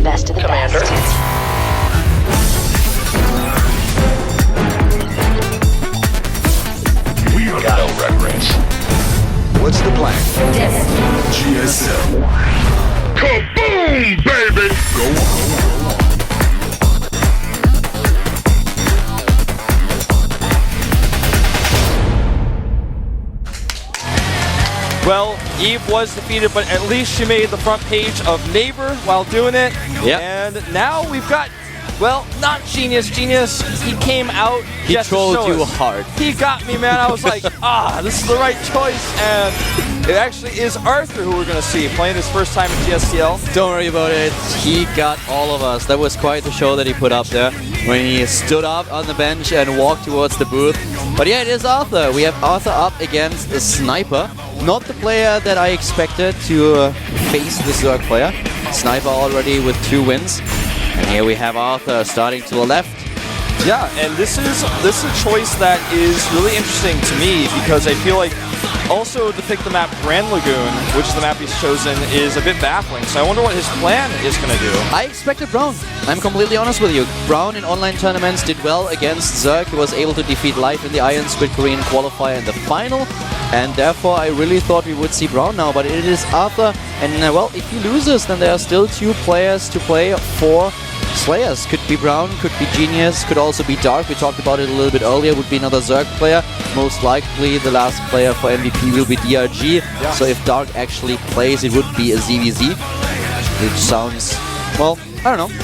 best of the Commander. best. We got no reverence. What's the plan? GSL. Kaboom, baby! Go on. Well, Eve was defeated, but at least she made the front page of Neighbor while doing it. Yep. And now we've got, well, not Genius. Genius, he came out. He just to trolled show you us. hard. He got me, man. I was like, this is the right choice. And it actually is Arthur who we're going to see playing his first time in GSTL. Don't worry about it. He got all of us. That was quite the show that he put up there when he stood up on the bench and walked towards the booth. But yeah, it is Arthur. We have Arthur up against a Sniper. Not the player that I expected to face the Zerg player. Sniper already with 2 wins. And here we have Arthur starting to the left. Yeah, and this is a choice that is really interesting to me because I feel like also to pick the map Grand Lagoon, which is the map he's chosen, is a bit baffling. So I wonder what his plan is going to do. I expected Brown. I'm completely honest with you. Brown in online tournaments did well against Zerg. He was able to defeat Life in the Iron Squid Korean qualifier in the final. And therefore, I really thought we would see Brown now. But it is Arthur. And well, if he loses, then there are still 2 players to play for Slayers. Could be Brown, could be Genius, could also be Dark. We talked about it a little bit earlier. Would be another Zerg player. Most likely the last player for MVP will be DRG. Yeah. So if Dark actually plays, it would be a ZVZ. Which sounds, well, I don't know.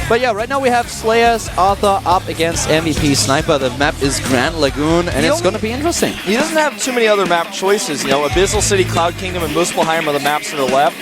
But yeah, right now we have Slayers, Arthur up against MVP Sniper. The map is Grand Lagoon, and it's going to be interesting. He doesn't have too many other map choices. You know, Abyssal City, Cloud Kingdom, and Muspelheim are the maps to the left.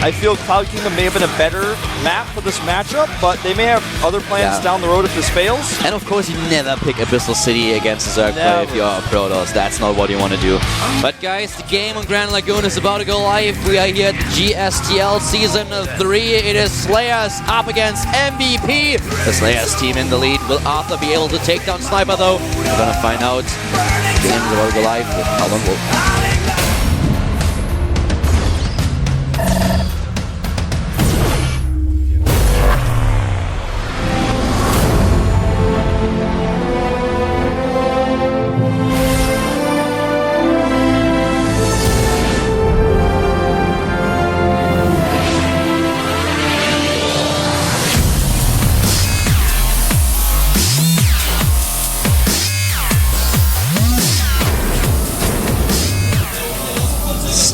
I feel Cloud Kingdom may have been a better map for this matchup, but they may have other plans down the road if this fails. And of course, you never pick Abyssal City against a Zerg player if you're a Protoss. That's not what you want to do. But guys, the game on Grand Lagoon is about to go live. We are here at GSTL Season 3. It is Slayers up against MVP. The Slayers team in the lead. Will Arthur be able to take down Sniper though? We're gonna find out. The game is about to go live with Alon.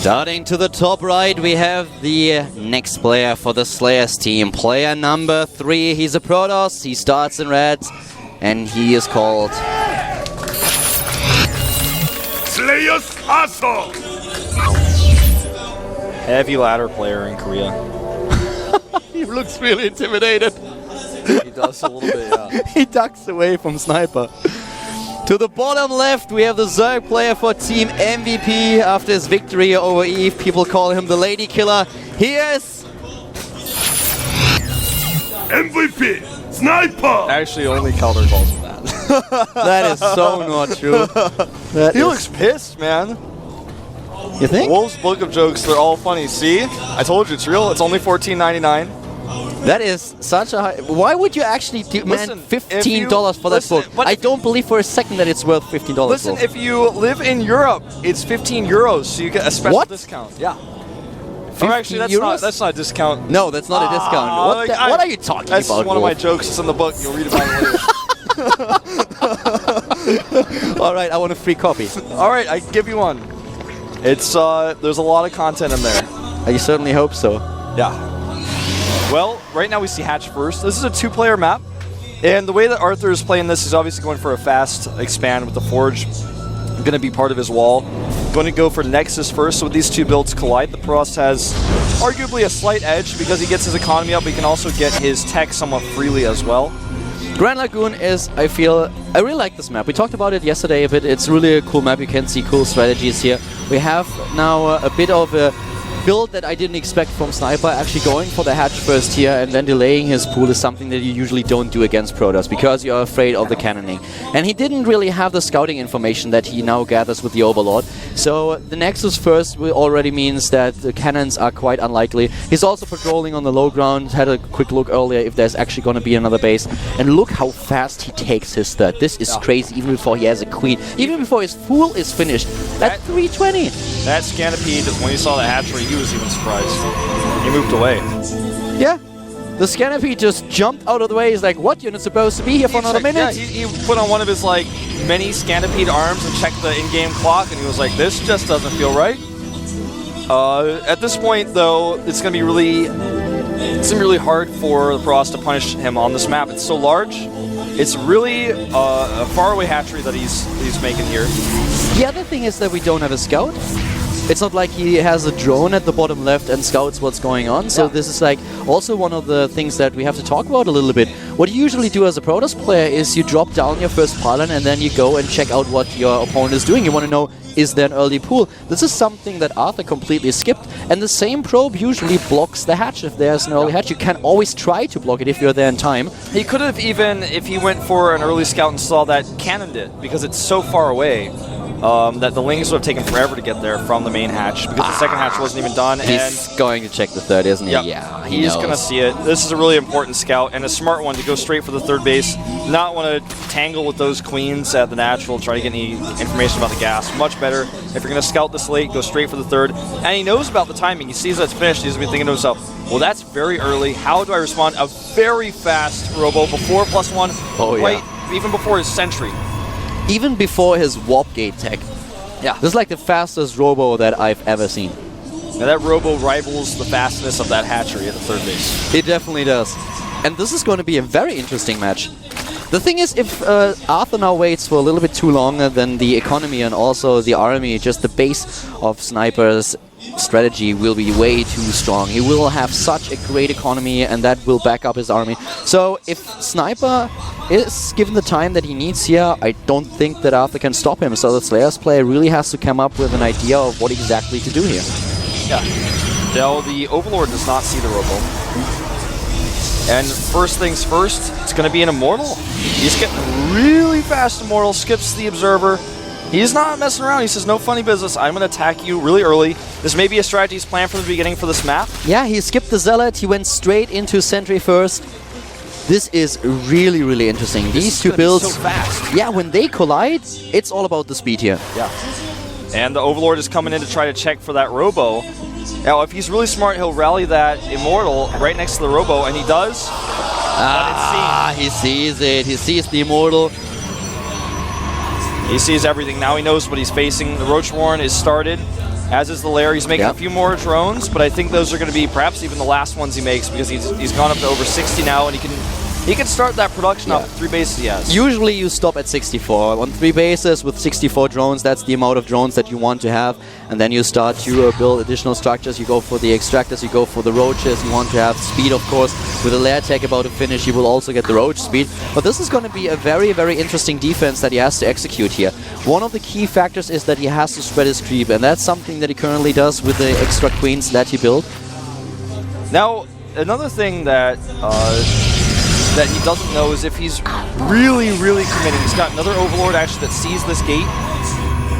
Starting to the top right, we have the next player for the Slayers team. Player number 3. He's a Protoss. He starts in red, and he is called Slayers Assault! Heavy ladder player in Korea. He looks really intimidated. He does a little bit, yeah. He ducks away from Sniper. To the bottom left, we have the Zerg player for Team MVP. After his victory over Eve, people call him the Lady Killer. He is MVP! Sniper! Actually, only Calder calls him that. That is so not true. He looks pissed, man. You think? Wolf's Book of Jokes, they're all funny. See? I told you, it's real. It's only $14.99. That is such a high... Why would you actually demand $15 for that book? But I don't believe for a second that it's worth $15. Listen, if you live in Europe, it's 15 euros, so you get a special discount. Yeah. Or actually, that's not a discount. No, that's not a discount. What are you talking that's about? That's one of my jokes. It's in the book. You'll read about it later. All right, I want a free copy. All right, I give you one. It's there's a lot of content in there. I certainly hope so. Yeah. Well, right now we see Hatch first. This is a 2-player map, and the way that Arthur is playing this is obviously going for a fast expand with the Forge. Going to be part of his wall. Going to go for Nexus first, so with these 2 builds collide, the Protoss has arguably a slight edge because he gets his economy up, but he can also get his tech somewhat freely as well. Grand Lagoon is, I really like this map. We talked about it yesterday a bit. It's really a cool map. You can see cool strategies here. We have now a bit of a build that I didn't expect from Sniper. Actually going for the hatch first here and then delaying his pool is something that you usually don't do against Protoss because you're afraid of the cannoning. And he didn't really have the scouting information that he now gathers with the Overlord. So the Nexus first already means that the cannons are quite unlikely. He's also patrolling on the low ground, had a quick look earlier if there's actually going to be another base. And look how fast he takes his third. This is crazy, even before he has a queen. Even before his fool is finished. At 320. That Scanipede, when he saw the hatchery, he was even surprised. He moved away. Yeah. The Scanipede just jumped out of the way. He's like, what? You're not supposed to be here for another minute? Yeah, he put on one of his like many Scanipede arms and checked the in-game clock, and he was like, this just doesn't feel right. At this point, though, it's going to be really hard for the Protoss to punish him on this map. It's so large. It's really a faraway hatchery that he's making here. The other thing is that we don't have a scout. It's not like he has a drone at the bottom left and scouts what's going on. So this is like also one of the things that we have to talk about a little bit. What you usually do as a Protoss player is you drop down your first pylon and then you go and check out what your opponent is doing. You want to know, is there an early pool? This is something that Arthur completely skipped. And the same probe usually blocks the hatch if there's an early hatch. You can always try to block it if you're there in time. He could have even, if he went for an early scout and saw that, cannoned it, because it's so far away. That the Lings would have taken forever to get there from the main hatch because the second hatch wasn't even done. He's going to check the third, isn't he? Yep. Yeah, he's going to see it. This is a really important scout and a smart one to go straight for the third base. Not want to tangle with those queens at the natural, try to get any information about the gas. Much better. If you're going to scout this late, go straight for the third. And he knows about the timing. He sees that it's finished. He's going to be thinking to himself, well, that's very early. How do I respond? A very fast robo before +1. Oh, right, even before his sentry. Even before his warp gate tech. Yeah. This is like the fastest robo that I've ever seen. Now that robo rivals the fastness of that hatchery at the third base. It definitely does. And this is going to be a very interesting match. The thing is, if Arthur now waits for a little bit too long, then the economy and also the army, just the base of Sniper's strategy will be way too strong. He will have such a great economy and that will back up his army. So if Sniper is given the time that he needs here, I don't think that Arthur can stop him. So the Slayers player really has to come up with an idea of what exactly to do here. Yeah. Now the Overlord does not see the robo. And first things first, it's going to be an Immortal. He's getting really fast Immortal, skips the Observer. He's not messing around. He says, no funny business. I'm going to attack you really early. This may be a strategy he's planned from the beginning for this map. Yeah, he skipped the Zealot. He went straight into Sentry first. This is really, really interesting. These two builds, so fast. Yeah, when they collide, it's all about the speed here. Yeah. And the Overlord is coming in to try to check for that Robo. Now, if he's really smart, he'll rally that Immortal right next to the Robo, and he does. He sees it. He sees the Immortal. He sees everything. Now he knows what he's facing. The Roach Warren is started, as is the Lair. He's making a few more drones, but I think those are going to be perhaps even the last ones he makes because he's gone up to over 60 now, and he can start that production off the 3 bases he has. Usually you stop at 64. On 3 bases with 64 drones, that's the amount of drones that you want to have. And then you start to build additional structures. You go for the extractors, you go for the roaches. You want to have speed, of course. With a lair tech about to finish, you will also get the roach speed. But this is going to be a very, very interesting defense that he has to execute here. One of the key factors is that he has to spread his creep. And that's something that he currently does with the extra queens that he built. Now, another thing that he doesn't know is if he's really, really committing. He's got another Overlord actually that sees this gate.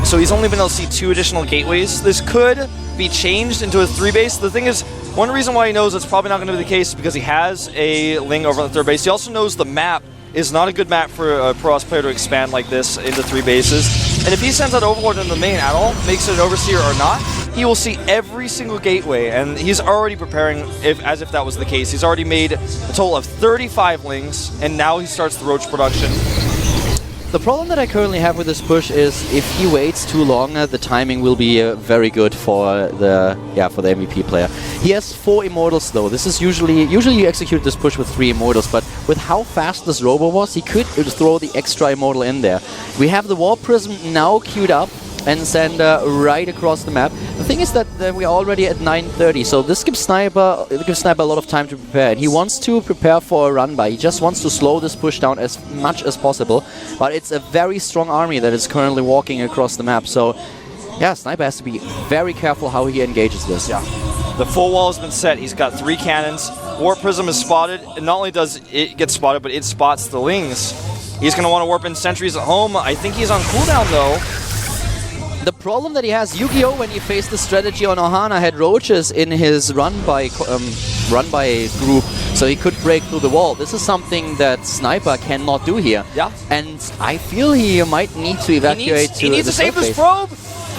So he's only been able to see 2 additional gateways. This could be changed into a 3 base. The thing is, one reason why he knows it's probably not going to be the case is because he has a Ling over on the 3rd base. He also knows the map is not a good map for a Protoss player to expand like this into 3 bases. And if he sends that Overlord into the main at all, makes it an Overseer or not, he will see every single gateway, and he's already preparing as if that was the case. He's already made a total of 35 Lings, and now he starts the Roach production. The problem that I currently have with this push is if he waits too long, the timing will be very good for the MVP player. He has 4 Immortals though. This is usually you execute this push with 3 Immortals, but with how fast this Robo was, he could throw the extra Immortal in there. We have the Warp Prism now queued up and send right across the map. The thing is that we're already at 9:30, so this gives Sniper a lot of time to prepare. And he wants to prepare for a run by. He just wants to slow this push down as much as possible. But it's a very strong army that is currently walking across the map. So yeah, Sniper has to be very careful how he engages this. Yeah. The full wall has been set. He's got 3 cannons. Warp Prism is spotted. And not only does it get spotted, but it spots the Lings. He's going to want to warp in sentries at home. I think he's on cooldown, though. The problem that he has, Yu-Gi-Oh! When he faced the strategy on Ohana, had roaches in his run-by group, so he could break through the wall. This is something that Sniper cannot do here. Yeah. And I feel he might need to evacuate He needs to save this probe!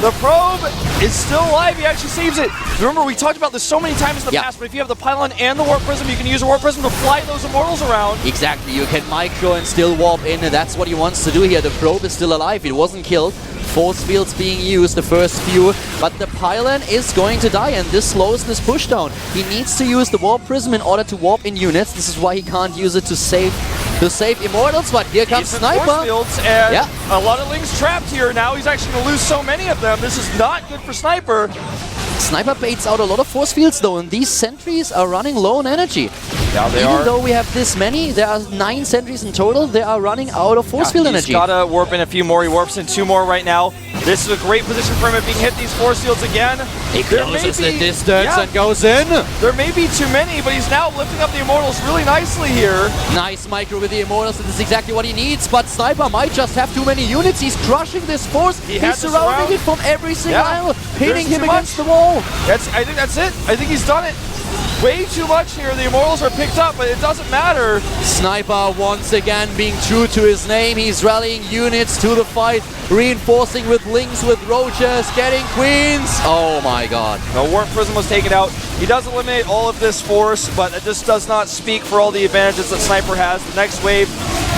The probe is still alive. He actually saves it. Remember, we talked about this so many times in the past, but if you have the pylon and the Warp Prism, you can use a Warp Prism to fly those Immortals around. Exactly. You can micro and still warp in, and that's what he wants to do here. The probe is still alive. It wasn't killed. Force fields being used, the first few, but the pylon is going to die, and this slows this push down. He needs to use the Warp Prism in order to warp in units. This is why he can't use it to save Immortals, but here comes Sniper. Force fields, and a lot of Lings trapped here. Now he's actually going to lose so many of them. This is not good for Sniper. Sniper baits out a lot of force fields though, and these sentries are running low on energy. Yeah, they Even are. though we have this many, there are 9 sentries in total, they are running out of force field energy. He's got to warp in a few more. He warps in 2 more right now. This is a great position for him if he can hit these force fields again. He closes the distance and goes in. There may be too many, but he's now lifting up the Immortals really nicely here. Nice micro with the Immortals, this is exactly what he needs, but Sniper might just have too many units. He's crushing this force. He's surrounding it from every single angle, hitting him against the wall. I think that's it. I think he's done it. Way too much here. The Immortals are picked up, but it doesn't matter. Sniper once again being true to his name. He's rallying units to the fight, reinforcing with Lings, with Roaches, getting Queens. Oh my god. The Warp Prism was taken out. He does eliminate all of this force, but this does not speak for all the advantages that Sniper has. The next wave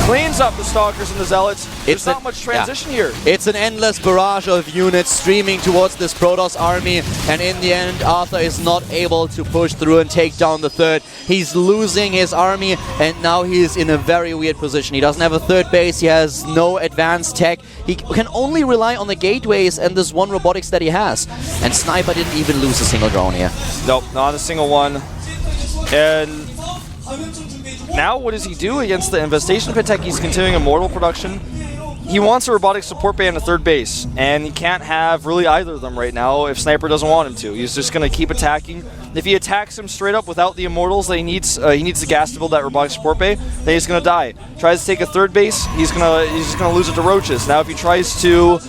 cleans up the Stalkers and the Zealots. There's not much transition here. It's an endless barrage of units streaming towards this Protoss army, and in the end, Arthur is not able to push through and take down the third. He's losing his army, and now he's in a very weird position. He doesn't have a third base, he has no advanced tech. He can only rely on the gateways and this one robotics that he has. And Sniper didn't even lose a single drone here. Nope, not a single one. And now what does he do against the Infestation Pit Tech? He's continuing Immortal production. He wants a robotics support bay and a third base, and he can't have really either of them right now if Sniper doesn't want him to. He's just going to keep attacking. If he attacks him straight up without the Immortals that he needs the gas to build that robotics support bay, then he's going to die. Tries to take a third base, he's just going to lose it to Roaches. Now if he tries to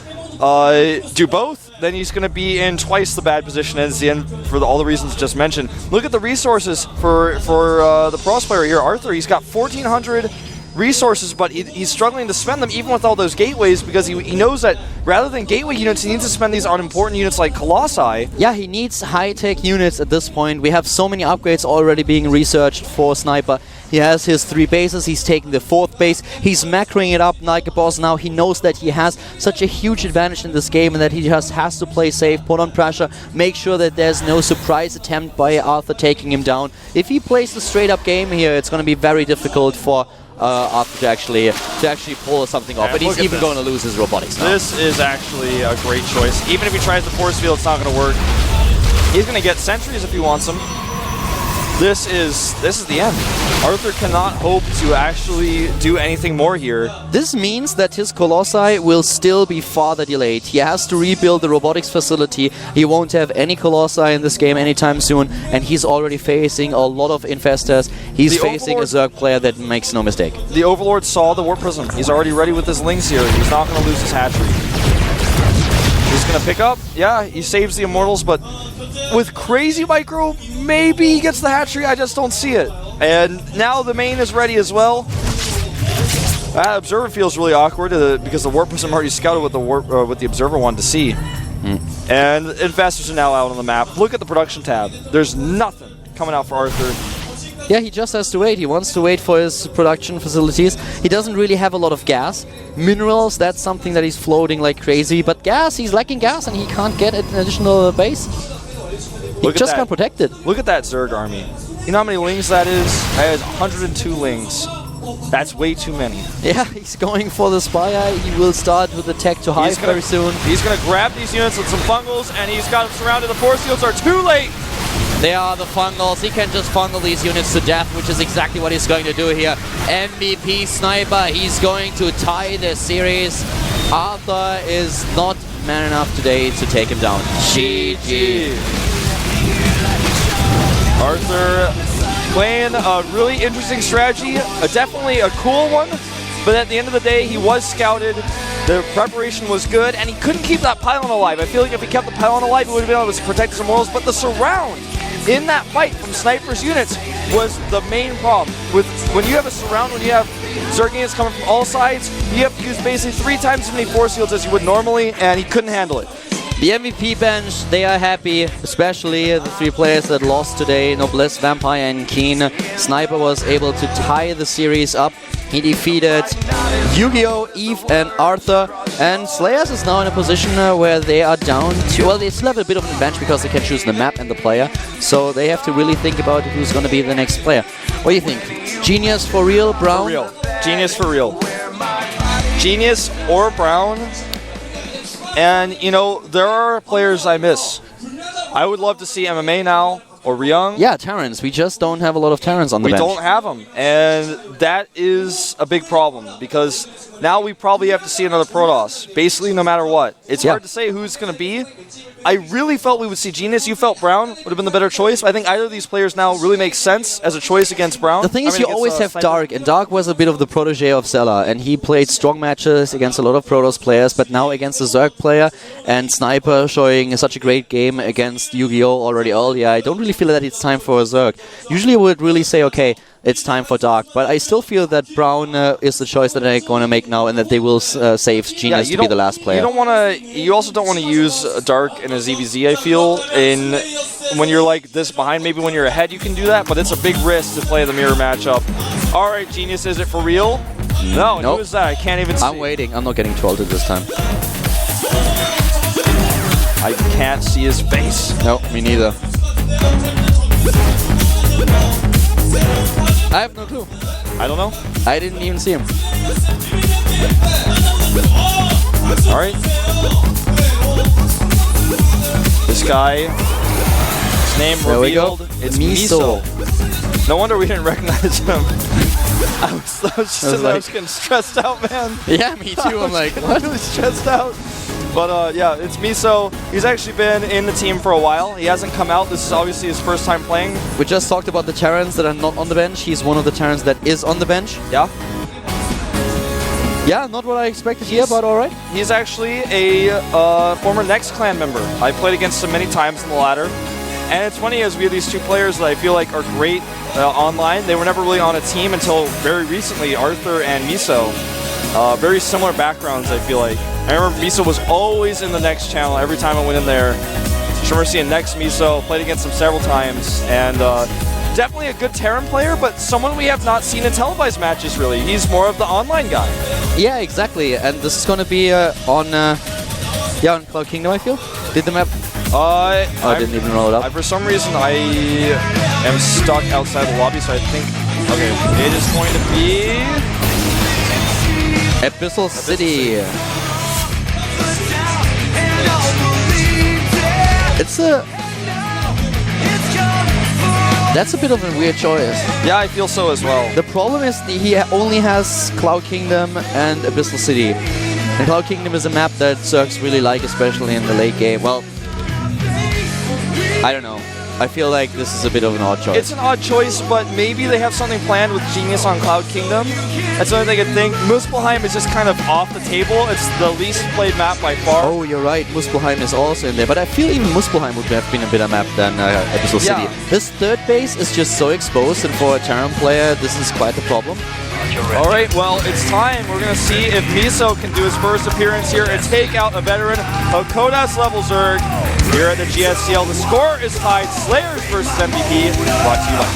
do both, then he's going to be in twice the bad position as the end for all the reasons just mentioned. Look at the resources for the Protoss player here, Arthur. He's got 1,400 resources, but he's struggling to spend them even with all those gateways because he knows that rather than gateway units, he needs to spend these on important units like Colossi. Yeah, he needs high-tech units at this point. We have so many upgrades already being researched for Sniper. He has his 3 bases, he's taking the 4th base, he's macroing it up like a boss now. He knows that he has such a huge advantage in this game and that he just has to play safe, put on pressure, make sure that there's no surprise attempt by Arthur taking him down. If he plays a straight-up game here, it's going to be very difficult for Arthur to actually pull something off, but he's even going to lose his robotics now. This is actually a great choice. Even if he tries the force field, it's not going to work. He's going to get sentries if he wants them. This is the end. Arthur cannot hope to actually do anything more here. This means that his Colossi will still be farther delayed. He has to rebuild the robotics facility. He won't have any Colossi in this game anytime soon, and he's already facing a lot of Infestors. He's facing a Zerg player that makes no mistake. The Overlord saw the Warp Prism. He's already ready with his Lings here. He's not going to lose his hatchery. He's going to pick up. Yeah, he saves the Immortals, but with crazy micro, maybe he gets the hatchery. I just don't see it. And now the main is ready as well. That Observer feels really awkward because the Warp Prism already scouted what the Observer wanted to see. And Infestors are now out on the map. Look at the production tab. There's nothing coming out for Arthur. Yeah, he just has to wait. He wants to wait for his production facilities. He doesn't really have a lot of gas. Minerals, that's something that he's floating like crazy. But gas, he's lacking gas and he can't get an additional base. He just can't protect it. Look at that Zerg army. You know how many Lings that is? That is 102 Lings. That's way too many. Yeah, he's going for the Spire. He will start with the tech to hive very soon. He's going to grab these units with some fungals, and he's got them surrounded. The force fields are too late. They are the fungals. He can just fungal these units to death, which is exactly what he's going to do here. MVP Sniper, he's going to tie the series. Arthur is not man enough today to take him down. GG. Arthur playing a really interesting strategy, definitely a cool one, but at the end of the day, he was scouted, the preparation was good, and he couldn't keep that pylon alive. I feel like if he kept the pylon alive, he would have been able to protect his immortals, but the surround in that fight from Sniper's units was the main problem. When you have a surround, when you have Zerg units coming from all sides, you have to use basically 3 times as many force fields as you would normally, and he couldn't handle it. The MVP bench, they are happy, especially the 3 players that lost today, Noblesse, Vampire and Keen. Sniper was able to tie the series up. He defeated Yu-Gi-Oh!, Eve and Arthur, and Slayers is now in a position where they are down to, well, they still have a bit of an advantage because they can choose the map and the player, so they have to really think about who's going to be the next player. What do you think? Genius for real, Brown? For real. Genius for real. Genius or Brown. And, you know, there are players I miss. I would love to see MMA now, or Ryung. Yeah, Terrans. We just don't have a lot of Terrans on the bench. We don't have them, and that is a big problem, because now we probably have to see another Protoss, basically no matter what. It's hard to say who it's going to be. I really felt we would see Genius. You felt Brown would have been the better choice. I think either of these players now really makes sense as a choice against Brown. The thing is, you always have Dark, and Dark was a bit of the protege of Zella, and he played strong matches against a lot of Protoss players, but now against a Zerg player, and Sniper showing such a great game against Yu-Gi-Oh! Already earlier, I don't really feel that it's time for a Zerg. Usually I would really say, okay, it's time for Dark, but I still feel that Brown is the choice that they're going to make now, and that they will save Genius to be the last player. You also don't want to use Dark in a ZVZ, I feel, when you're like this behind. Maybe when you're ahead you can do that, but it's a big risk to play the mirror matchup. Alright, Genius, is it for real? No, nope. Who is that? I can't even see. I'm waiting. I'm not getting trolled this time. I can't see his face. No, me neither. I have no clue. I don't know. I didn't even see him. Alright. This guy, his name revealed, it's Miso. No wonder we didn't recognize him. I was getting stressed out, man. Yeah, me too. I'm like, what? Really stressed out. But yeah, it's Miso. He's actually been in the team for a while. He hasn't come out. This is obviously his first time playing. We just talked about the Terrans that are not on the bench. He's one of the Terrans that is on the bench. Yeah. Yeah, not what I expected here, but alright. He's actually a former Next Clan member. I played against him many times in the ladder. And it's funny, as we have these 2 players that I feel like are great online. They were never really on a team until very recently, Arthur and Miso. Very similar backgrounds, I feel like. I remember Miso was always in the Next channel every time I went in there. I remember seeing Next Miso, played against him several times, and definitely a good Terran player, but someone we have not seen in televised matches, really. He's more of the online guy. Yeah, exactly, and this is going to be on Cloud Kingdom, I feel. Did the map... I didn't even roll it up. For some reason, I am stuck outside the lobby, so I think... Okay, it is going to be... Abyssal City. That's a bit of a weird choice. Yeah, I feel so as well. The problem is he only has Cloud Kingdom and Abyssal City. And Cloud Kingdom is a map that Zergs really like, especially in the late game. Well, I don't know. I feel like this is a bit of an odd choice. It's an odd choice, but maybe they have something planned with Genius on Cloud Kingdom. That's something they could think. Muspelheim is just kind of off the table. It's the least played map by far. Oh, you're right. Muspelheim is also in there. But I feel even Muspelheim would have been a better map than Abyssal City. This third base is just so exposed, and for a Terran player, this is quite a problem. Alright, well, it's time. We're going to see if Miso can do his first appearance here and take out a veteran Kodas level Zerg here at the GSTL. The score is tied. Slayers versus MVP. Brought to you by